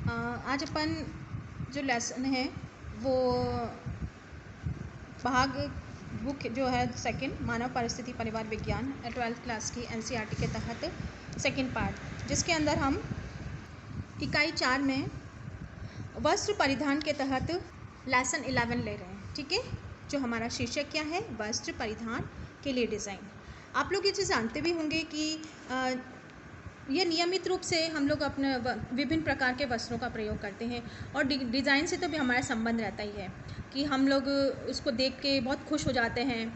आज अपन जो लेसन है वो भाग बुक जो है सेकंड मानव परिस्थिति परिवार विज्ञान 12th क्लास की एनसीईआरटी के तहत सेकंड पार्ट, जिसके अंदर हम इकाई 4 में वस्त्र परिधान के तहत लेसन 11 ले रहे हैं। ठीक है, जो हमारा शीर्षक क्या है, वस्त्र परिधान के लिए डिज़ाइन। आप लोग ये चीज़ जानते भी होंगे कि यह नियमित रूप से हम लोग अपने विभिन्न प्रकार के वस्त्रों का प्रयोग करते हैं और डिज़ाइन से तो भी हमारा संबंध रहता ही है कि हम लोग उसको देख के बहुत खुश हो जाते हैं।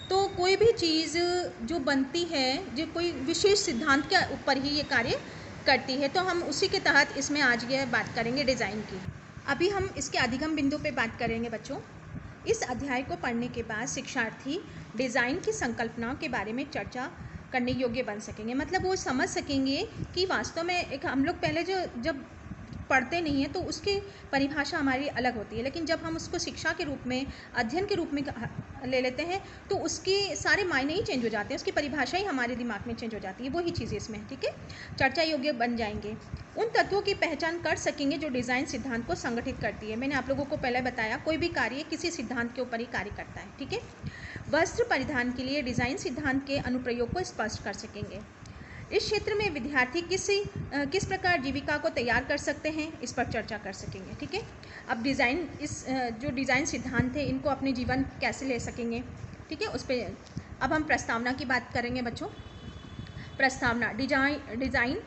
तो कोई भी चीज़ जो बनती है जो कोई विशेष सिद्धांत के ऊपर ही ये कार्य करती है, तो हम उसी के तहत इसमें आज ये बात करेंगे डिज़ाइन की। अभी हम इसके अधिगम बिंदु पे बात करेंगे बच्चों। इस अध्याय को पढ़ने के बाद शिक्षार्थी डिज़ाइन की संकल्पना के बारे में चर्चा करने योग्य बन सकेंगे। मतलब वो समझ सकेंगे कि वास्तव में एक हम लोग पहले जब पढ़ते नहीं हैं तो उसकी परिभाषा हमारी अलग होती है, लेकिन जब हम उसको शिक्षा के रूप में अध्ययन के रूप में ले लेते हैं तो उसके सारे मायने ही चेंज हो जाते हैं, उसकी परिभाषा ही हमारे दिमाग में चेंज हो जाती है। वही चीज़ें इसमें, ठीक है, चर्चा योग्य बन जाएंगे। उन तत्वों की पहचान कर सकेंगे जो डिज़ाइन सिद्धांत को संगठित करती है। मैंने आप लोगों को पहले बताया कोई भी कार्य किसी सिद्धांत के ऊपर ही कार्य करता है। ठीक है, वस्त्र परिधान के लिए डिज़ाइन सिद्धांत के अनुप्रयोग को स्पष्ट कर सकेंगे। इस क्षेत्र में विद्यार्थी किस प्रकार जीविका को तैयार कर सकते हैं, इस पर चर्चा कर सकेंगे। ठीक है, अब डिज़ाइन जो डिज़ाइन सिद्धांत है इनको अपने जीवन कैसे ले सकेंगे। ठीक है, उस पर अब हम प्रस्तावना की बात करेंगे बच्चों। प्रस्तावना डिज़ाइन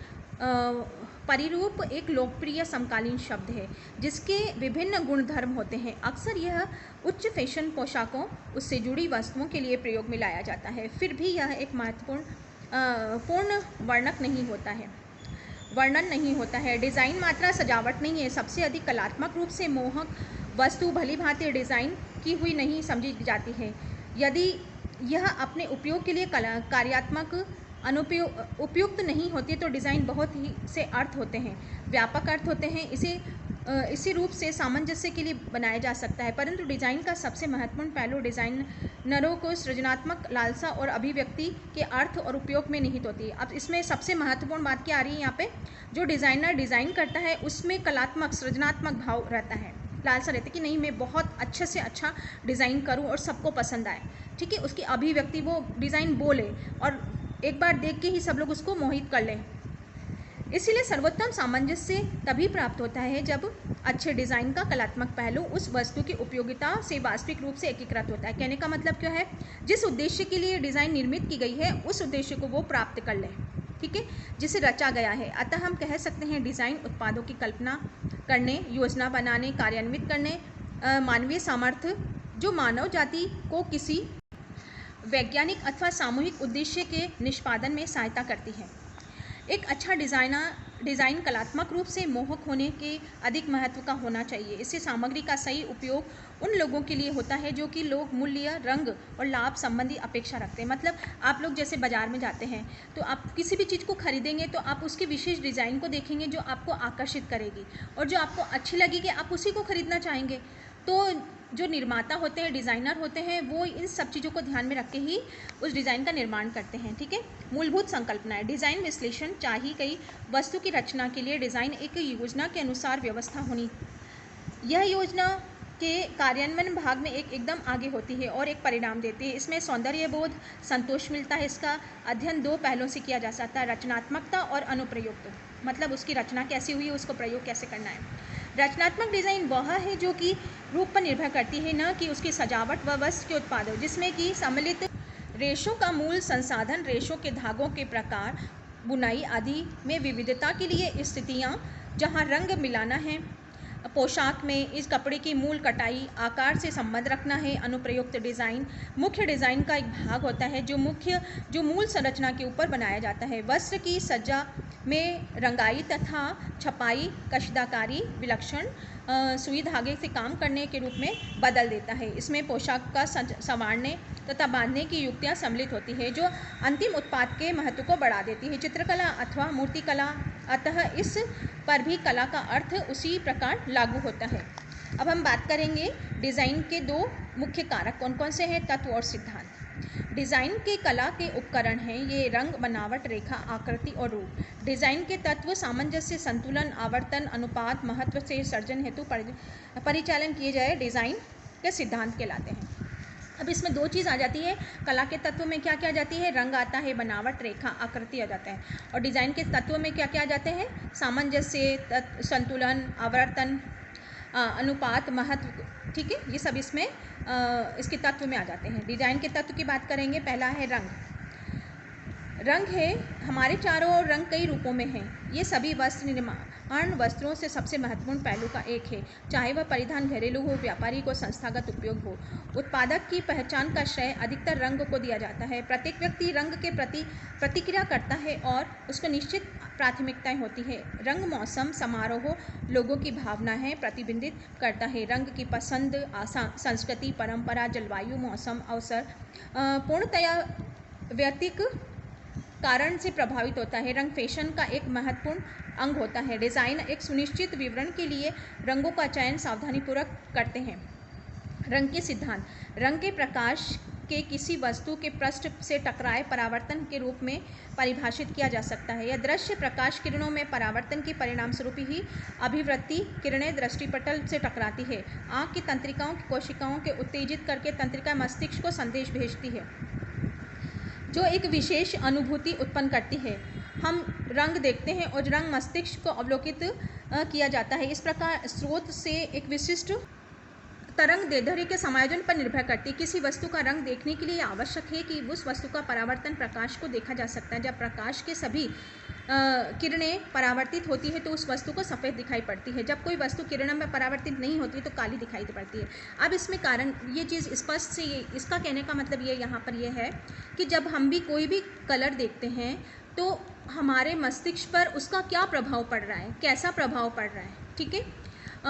परिरूप एक लोकप्रिय समकालीन शब्द है जिसके विभिन्न गुणधर्म होते हैं। अक्सर यह उच्च फैशन पोशाकों उससे जुड़ी वस्तुओं के लिए प्रयोग में लाया जाता है, फिर भी यह एक पूर्ण वर्णन नहीं होता है। डिज़ाइन मात्रा सजावट नहीं है, सबसे अधिक कलात्मक रूप से मोहक वस्तु भली भांति डिज़ाइन की हुई नहीं समझी जाती है यदि यह अपने उपयोग के लिए कार्यात्मक उपयुक्त नहीं होती है। तो डिज़ाइन बहुत ही से अर्थ होते हैं, व्यापक अर्थ होते हैं, इसी रूप से सामंजस्य के लिए बनाया जा सकता है। परंतु डिज़ाइन का सबसे महत्वपूर्ण पहलू डिज़ाइनरों को सृजनात्मक लालसा और अभिव्यक्ति के अर्थ और उपयोग में निहित होती है। अब इसमें सबसे महत्वपूर्ण बात क्या आ रही है यहाँ पे, जो डिज़ाइनर डिज़ाइन करता है उसमें कलात्मक सृजनात्मक भाव रहता है, लालसा रहती है कि नहीं मैं बहुत अच्छे से अच्छा डिज़ाइन करूँ और सबको पसंद आए। ठीक है, उसकी अभिव्यक्ति वो डिज़ाइन बोले और एक बार देख के ही सब लोग उसको मोहित कर लें। इसीलिए सर्वोत्तम सामंजस्य तभी प्राप्त होता है जब अच्छे डिज़ाइन का कलात्मक पहलू उस वस्तु की उपयोगिता से वास्तविक रूप से एकीकृत होता है। कहने का मतलब क्या है, जिस उद्देश्य के लिए डिज़ाइन निर्मित की गई है उस उद्देश्य को वो प्राप्त कर ले, ठीक है, जिसे रचा गया है। अतः हम कह सकते हैं डिज़ाइन उत्पादों की कल्पना करने, योजना बनाने, कार्यान्वित करने, मानवीय सामर्थ्य जो मानव जाति को किसी वैज्ञानिक अथवा सामूहिक उद्देश्य के निष्पादन में सहायता करती है। एक अच्छा डिज़ाइन कलात्मक रूप से मोहक होने के अधिक महत्व का होना चाहिए। इससे सामग्री का सही उपयोग उन लोगों के लिए होता है जो कि लोग मूल्य, रंग और लाभ संबंधी अपेक्षा रखते हैं। मतलब आप लोग जैसे बाज़ार में जाते हैं तो आप किसी भी चीज़ को खरीदेंगे तो आप उसके विशेष डिज़ाइन को देखेंगे जो आपको आकर्षित करेगी और जो आपको अच्छी लगेगी आप उसी को खरीदना चाहेंगे। तो जो निर्माता होते हैं, डिज़ाइनर होते हैं, वो इन सब चीज़ों को ध्यान में रख के ही उस डिज़ाइन का निर्माण करते हैं। ठीक है, मूलभूत संकल्पनाएं। डिज़ाइन विश्लेषण चाहिए गई वस्तु की रचना के लिए डिज़ाइन एक योजना के अनुसार व्यवस्था होनी। यह योजना के कार्यान्वयन भाग में एकदम आगे होती है और एक परिणाम देती है। इसमें सौंदर्य बोध, संतोष मिलता है। इसका अध्ययन दो पहलों से किया जा सकता है, रचनात्मकता और अनुप्रयुक्त। मतलब उसकी रचना कैसी हुई है, उसको प्रयोग कैसे करना है। रचनात्मक डिज़ाइन वह है जो कि रूप पर निर्भर करती है, न कि उसकी सजावट व वस्त्र के उत्पादन, जिसमें कि सम्मिलित रेशों का मूल संसाधन, रेशों के धागों के प्रकार, बुनाई आदि में विविधता के लिए स्थितियाँ, जहाँ रंग मिलाना है पोशाक में, इस कपड़े की मूल कटाई, आकार से संबंध रखना है। अनुप्रयुक्त डिज़ाइन मुख्य डिज़ाइन का एक भाग होता है जो मूल संरचना के ऊपर बनाया जाता है। वस्त्र की सज्जा में रंगाई तथा छपाई, कशीदाकारी विलक्षण सुई धागे से काम करने के रूप में बदल देता है। इसमें पोशाक का संवारने तथा बांधने की युक्तियाँ सम्मिलित होती है जो अंतिम उत्पाद के महत्व को बढ़ा देती है। चित्रकला अथवा मूर्तिकला, अतः इस पर भी कला का अर्थ उसी प्रकार लागू होता है। अब हम बात करेंगे डिज़ाइन के दो मुख्य कारक कौन कौन से हैं, तत्व और सिद्धांत। डिज़ाइन के कला के उपकरण हैं ये रंग, बनावट, रेखा, आकृति और रूप। डिज़ाइन के तत्व सामंजस्य, संतुलन, आवर्तन, अनुपात, महत्व से सर्जन हेतु परिचालन किए जाए डिज़ाइन के सिद्धांत कहलाते हैं। अब इसमें दो चीज़ आ जाती है, कला के तत्व में क्या क्या आ जाती है, रंग आता है, बनावट, रेखा, आकृति आ जाता है, और डिज़ाइन के तत्व में क्या क्या आ जाते हैं, सामंजस्य, संतुलन, आवर्तन, अनुपात, महत्व, ठीक है, ये सब इसमें इसके तत्व में आ जाते हैं। डिज़ाइन के तत्व की बात करेंगे, पहला है रंग। रंग है हमारे चारों ओर, रंग कई रूपों में हैं। ये सभी वस्त्र निर्माण वस्त्रों से सबसे महत्वपूर्ण पहलू का एक है, चाहे वह परिधान घरेलू हो, व्यापारिक हो, संस्थागत उपयोग हो। उत्पादक की पहचान का श्रेय अधिकतर रंग को दिया जाता है। प्रत्येक व्यक्ति रंग के प्रति प्रतिक्रिया करता है और उसको निश्चित प्राथमिकताएं होती है। रंग मौसम, समारोह, लोगों की भावनाएं प्रतिबिंबित करता है। रंग की पसंद संस्कृति, परंपरा, जलवायु, मौसम, अवसर पूर्णतया व्यक्तिक कारण से प्रभावित होता है। रंग फैशन का एक महत्वपूर्ण अंग होता है। डिज़ाइन एक सुनिश्चित विवरण के लिए रंगों का चयन सावधानीपूर्वक करते हैं। रंग के सिद्धांत, रंग के प्रकाश के किसी वस्तु के पृष्ठ से टकराए परावर्तन के रूप में परिभाषित किया जा सकता है। यह दृश्य प्रकाश किरणों में परावर्तन के परिणाम स्वरूप ही अभिवृत्ति किरणें दृष्टिपटल से टकराती है। आँख की तंत्रिकाओं की कोशिकाओं के उत्तेजित करके तंत्रिका मस्तिष्क को संदेश भेजती है जो एक विशेष अनुभूति उत्पन्न करती है। हम रंग देखते हैं और रंग मस्तिष्क को अवलोकित किया जाता है। इस प्रकार स्रोत से एक विशिष्ट तरंग दैर्ध्य के समायोजन पर निर्भर करती है। किसी वस्तु का रंग देखने के लिए आवश्यक है कि उस वस्तु का परावर्तन प्रकाश को देखा जा सकता है। जब प्रकाश के सभी किरणें परावर्तित होती है तो उस वस्तु को सफ़ेद दिखाई पड़ती है। जब कोई वस्तु किरणों में परावर्तित नहीं होती तो काली दिखाई पड़ती है। अब इसमें कारण ये चीज़ स्पष्ट से ये इसका कहने का मतलब ये यहाँ पर ये है कि जब हम भी कोई भी कलर देखते हैं तो हमारे मस्तिष्क पर उसका क्या प्रभाव पड़ रहा है, कैसा प्रभाव पड़ रहा है, ठीक है,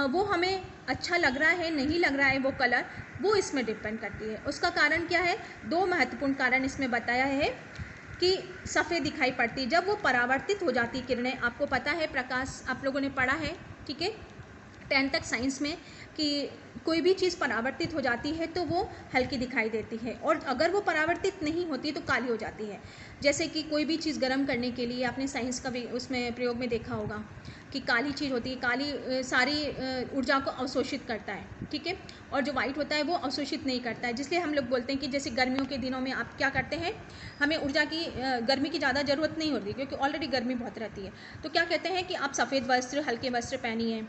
वो हमें अच्छा लग रहा है, नहीं लग रहा है वो कलर, वो इसमें डिपेंड करती है। उसका कारण क्या है, दो महत्वपूर्ण कारण इसमें बताया है कि सफ़ेद दिखाई पड़ती है जब वो परावर्तित हो जाती किरणें। आपको पता है प्रकाश आप लोगों ने पढ़ा है, ठीक है, 10 तक साइंस में, कि कोई भी चीज़ परावर्तित हो जाती है तो वो हल्की दिखाई देती है और अगर वो परावर्तित नहीं होती तो काली हो जाती है। जैसे कि कोई भी चीज़ गर्म करने के लिए आपने साइंस का भी उसमें प्रयोग में देखा होगा कि काली चीज़ होती है, काली सारी ऊर्जा को अवशोषित करता है, ठीक है, और जो वाइट होता है वो अवशोषित नहीं करता है। जिसलिए हम लोग बोलते हैं कि जैसे गर्मियों के दिनों में आप क्या करते हैं, हमें ऊर्जा की गर्मी की ज़्यादा ज़रूरत नहीं होती क्योंकि ऑलरेडी गर्मी बहुत रहती है, तो क्या कहते हैं कि आप सफ़ेद वस्त्र, हल्के वस्त्र पहनिए।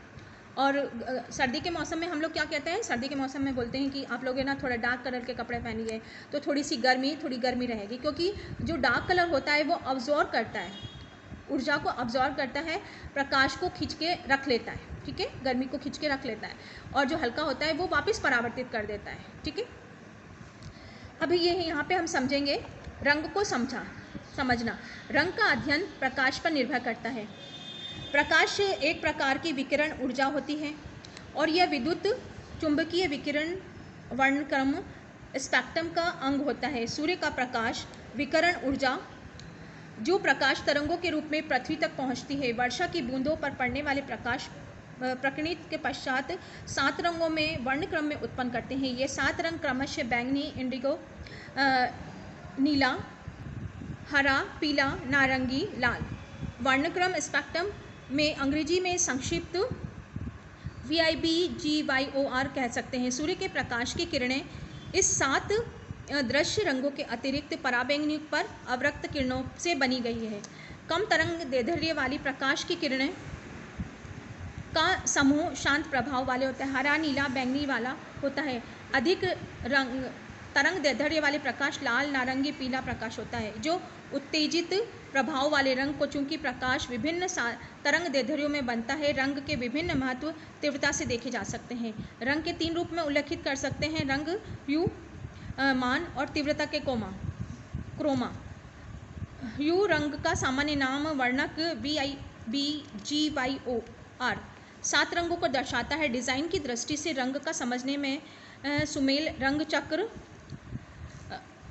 और सर्दी के मौसम में हम लोग क्या कहते हैं, सर्दी के मौसम में बोलते हैं कि आप लोग है ना थोड़ा डार्क कलर के कपड़े पहनिए तो थोड़ी गर्मी रहेगी, क्योंकि जो डार्क कलर होता है वो अब्जॉर्ब करता है, ऊर्जा को अब्जॉर्ब करता है, प्रकाश को खींच के रख लेता है, ठीक है, गर्मी को खींच के रख लेता है, और जो हल्का होता है वो वापस परावर्तित कर देता है, ठीक है। अभी ये यहाँ पे हम समझेंगे रंग को समझना। रंग का अध्ययन प्रकाश पर निर्भर करता है। प्रकाश एक प्रकार की विकिरण ऊर्जा होती है और यह विद्युत चुंबकीय विकिरण वर्णक्रम स्पेक्ट्रम का अंग होता है। सूर्य का प्रकाश विकिरण ऊर्जा जो प्रकाश तरंगों के रूप में पृथ्वी तक पहुंचती है, वर्षा की बूंदों पर पड़ने वाले प्रकाश प्रकीर्णन के पश्चात 7 रंगों में वर्णक्रम में उत्पन्न करते हैं। ये 7 रंग क्रमशः बैंगनी, इंडिगो, नीला, हरा, पीला, नारंगी, लाल। वर्णक्रम स्पेक्ट्रम में अंग्रेजी में संक्षिप्त VIBGYOR कह सकते हैं। सूर्य के प्रकाश की किरणें इस 7 दृश्य रंगों के अतिरिक्त पराबैंगनी पर अवरक्त किरणों से बनी गई है। कम तरंग दैर्ध्य वाली प्रकाश की किरणें का समूह शांत प्रभाव वाले होते हैं। हरा, नीला, बैंगनी वाला होता है। अधिक तरंग दैर्ध्य वाले प्रकाश लाल, नारंगी, पीला प्रकाश होता है। जो उत्तेजित प्रभाव वाले रंग को चूंकि प्रकाश विभिन्न तरंग दैर्ध्यों में बनता है, रंग के विभिन्न महत्व तीव्रता से देखे जा सकते हैं। रंग के 3 रूप में उल्लेखित कर सकते हैं, रंग, ह्यू, मान और तीव्रता के क्रोमा। ह्यू रंग का सामान्य नाम वर्णक VIBGYOR 7 रंगों को दर्शाता है। डिज़ाइन की दृष्टि से रंग का समझने में सुमेल रंग चक्र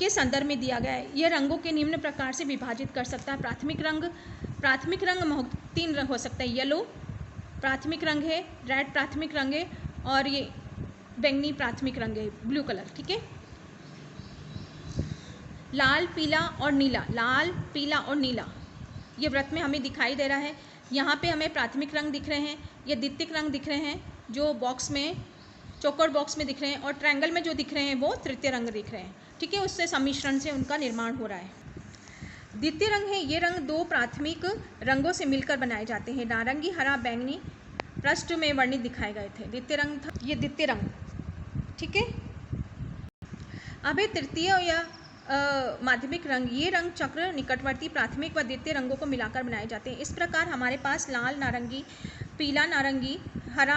के संदर्भ में दिया गया है। यह रंगों के निम्न प्रकार से विभाजित कर सकता है। प्राथमिक रंग 3 रंग हो सकता है। येलो प्राथमिक रंग है, रेड प्राथमिक रंग है और ये बैंगनी प्राथमिक रंग है, ब्लू कलर, ठीक है। लाल, पीला और नीला, लाल, पीला और नीला ये वृत्त में हमें दिखाई दे रहा है। यहाँ पे हमें प्राथमिक रंग दिख रहे हैं, ये द्वितीयक रंग दिख रहे हैं जो बॉक्स में, चौकोर बॉक्स में दिख रहे हैं, और ट्रायंगल में जो दिख रहे हैं वो तृतीय रंग दिख रहे हैं। ठीक है, उससे सम्मिश्रण से उनका निर्माण हो रहा है। द्वितीय रंग है, ये रंग दो प्राथमिक रंगों से मिलकर बनाए जाते हैं। नारंगी, हरा, बैंगनी पृष्ठ में वर्णित दिखाए गए थे। द्वितीय रंग था ये, द्वितीय रंग। ठीक है, अब है तृतीय या माध्यमिक रंग। ये रंग चक्र निकटवर्ती प्राथमिक व द्वितीय रंगों को मिलाकर बनाए जाते हैं। इस प्रकार हमारे पास लाल, नारंगी, पीला, नारंगी, हरा,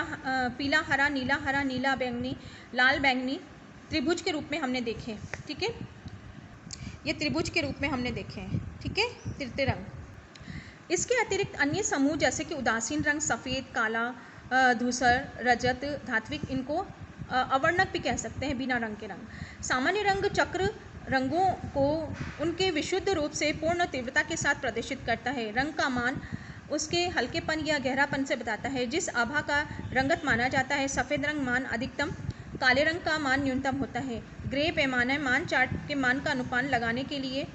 पीला, हरा, नीला, बैंगनी, लाल, बैंगनी त्रिभुज के रूप में हमने देखे। ठीक है, ये त्रिभुज के रूप में हमने देखे हैं। ठीक है, तृतीय रंग। इसके अतिरिक्त अन्य समूह जैसे कि उदासीन रंग, सफ़ेद, काला, धूसर, रजत, धात्विक, इनको अवर्णक भी कह सकते हैं, बिना रंग के रंग। सामान्य रंग चक्र रंगों को उनके विशुद्ध रूप से पूर्ण तीव्रता के साथ प्रदर्शित करता है। रंग का मान उसके हल्केपन या गहरापन से बताता है। जिस आभा का रंगत माना जाता है, सफ़ेद रंग मान अधिकतम, काले रंग का मान न्यूनतम होता है। ग्रे पैमाना मान चार्ट के मान का अनुमान लगाने के लिए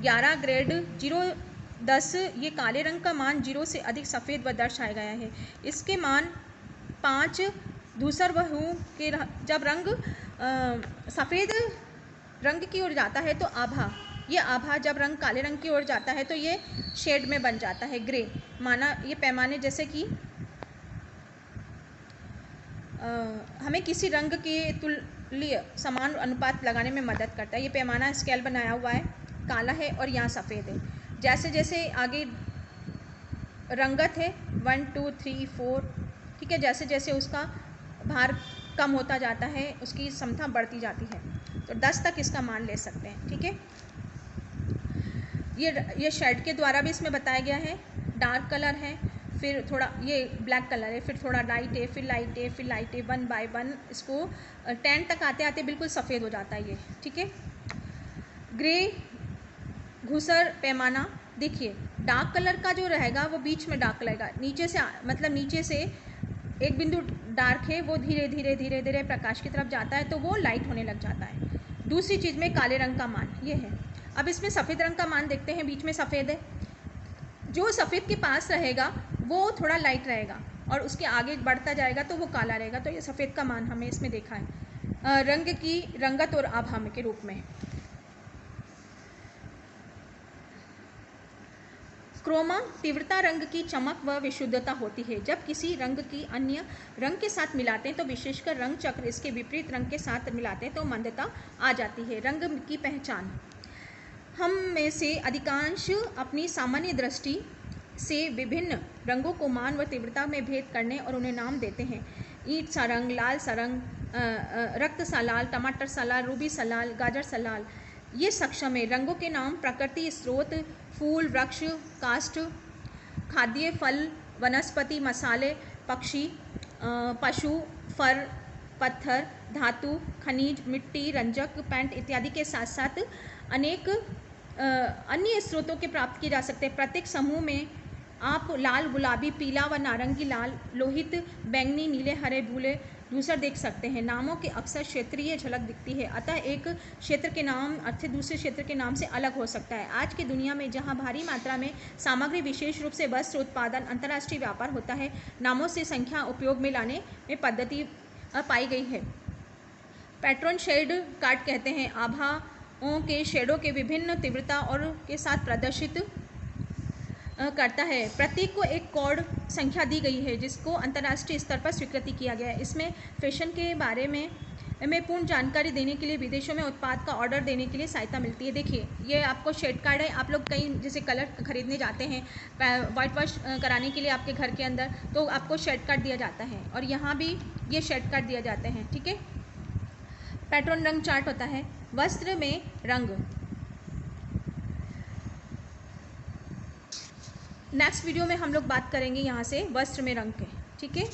11 ग्रेड 0-10, ये काले रंग का मान 0 से अधिक सफ़ेद व दर्शाया गया है। इसके मान 5 धूसर व हूँ के जब रंग सफ़ेद रंग की ओर जाता है तो आभा, ये आभा जब रंग काले रंग की ओर जाता है तो ये शेड में बन जाता है, ग्रे माना। ये पैमाने जैसे कि हमें किसी रंग के तुल्य समान अनुपात लगाने में मदद करता है। ये पैमाना स्केल बनाया हुआ है, काला है और यहाँ सफ़ेद है। जैसे जैसे आगे रंगत है 1 2 3 4, ठीक है, जैसे जैसे उसका भार कम होता जाता है उसकी क्षमता बढ़ती जाती है, तो 10 तक इसका मान ले सकते हैं। ठीक है, ये शेड के द्वारा भी इसमें बताया गया है। डार्क कलर है, फिर थोड़ा ये ब्लैक कलर है, फिर थोड़ा लाइट है, फिर लाइट है, फिर लाइट है, 1 बाय 1 इसको 10 तक आते आते बिल्कुल सफ़ेद हो जाता है ये। ठीक है, ग्रे घुसर पैमाना देखिए, डार्क कलर का जो रहेगा वो बीच में डार्क रहेगा, नीचे से मतलब नीचे से एक बिंदु डार्क है वो धीरे धीरे धीरे धीरे प्रकाश की तरफ जाता है तो वो लाइट होने लग जाता है। दूसरी चीज़ में काले रंग का मान ये है। अब इसमें सफ़ेद रंग का मान देखते हैं, बीच में सफ़ेद है, जो सफ़ेद के पास रहेगा वो थोड़ा लाइट रहेगा और उसके आगे बढ़ता जाएगा तो वो काला रहेगा। तो ये सफ़ेद का मान हमें इसमें देखा है रंग की रंगत और आभा के रूप में। क्रोमा तीव्रता रंग की चमक व विशुद्धता होती है। जब किसी रंग की अन्य रंग के साथ मिलाते हैं तो विशेषकर रंग चक्र इसके विपरीत रंग के साथ मिलाते हैं तो मंदता आ जाती है। रंग की पहचान, हम में से अधिकांश अपनी सामान्य दृष्टि से विभिन्न रंगों को मान व तीव्रता में भेद करने और उन्हें नाम देते हैं। ईंट सा रंग, लाल सा रंग, रक्त सा लाल, टमाटर सा लाल, रूबी सा लाल, गाजर सा लाल, ये सक्षम है। रंगों के नाम प्रकृति, स्रोत, फूल, वृक्ष, काष्ठ, खाद्य, फल, वनस्पति, मसाले, पक्षी, पशु, फर, पत्थर, धातु, खनिज, मिट्टी, रंजक, पेंट इत्यादि के साथ साथ अनेक अन्य स्रोतों के प्राप्त किए जा सकते हैं। प्रत्येक समूह में आप लाल, गुलाबी, पीला व नारंगी, लाल, लोहित, बैंगनी, नीले, हरे, भूले धूसर देख सकते हैं। नामों के अक्सर क्षेत्रीय झलक दिखती है, अतः एक क्षेत्र के नाम अर्थ दूसरे क्षेत्र के नाम से अलग हो सकता है। आज की दुनिया में जहां भारी मात्रा में सामग्री, विशेष रूप से वस्त्र उत्पादन, अंतर्राष्ट्रीय व्यापार होता है, नामों से संख्या उपयोग में लाने में पद्धति पाई गई है। पैटर्न शेड कार्ड कहते हैं आभाओं के शेडों के विभिन्न तीव्रता और के साथ प्रदर्शित करता है। प्रत्येक को एक कोड संख्या दी गई है जिसको अंतर्राष्ट्रीय स्तर पर स्वीकृति किया गया है। इसमें फैशन के बारे में पूर्ण जानकारी देने के लिए विदेशों में उत्पाद का ऑर्डर देने के लिए सहायता मिलती है। देखिए ये आपको शेड कार्ड है, आप लोग कहीं जैसे कलर खरीदने जाते हैं वाइट वॉश कराने के लिए आपके घर के अंदर, तो आपको शेड कार्ड दिया जाता है और यहाँ भी ये शेड कार्ड दिया जाते हैं। ठीक है, पैटर्न रंग चार्ट होता है। वस्त्र में रंग, नेक्स्ट वीडियो में हम लोग बात करेंगे यहाँ से वस्त्र में रंग के। ठीक है।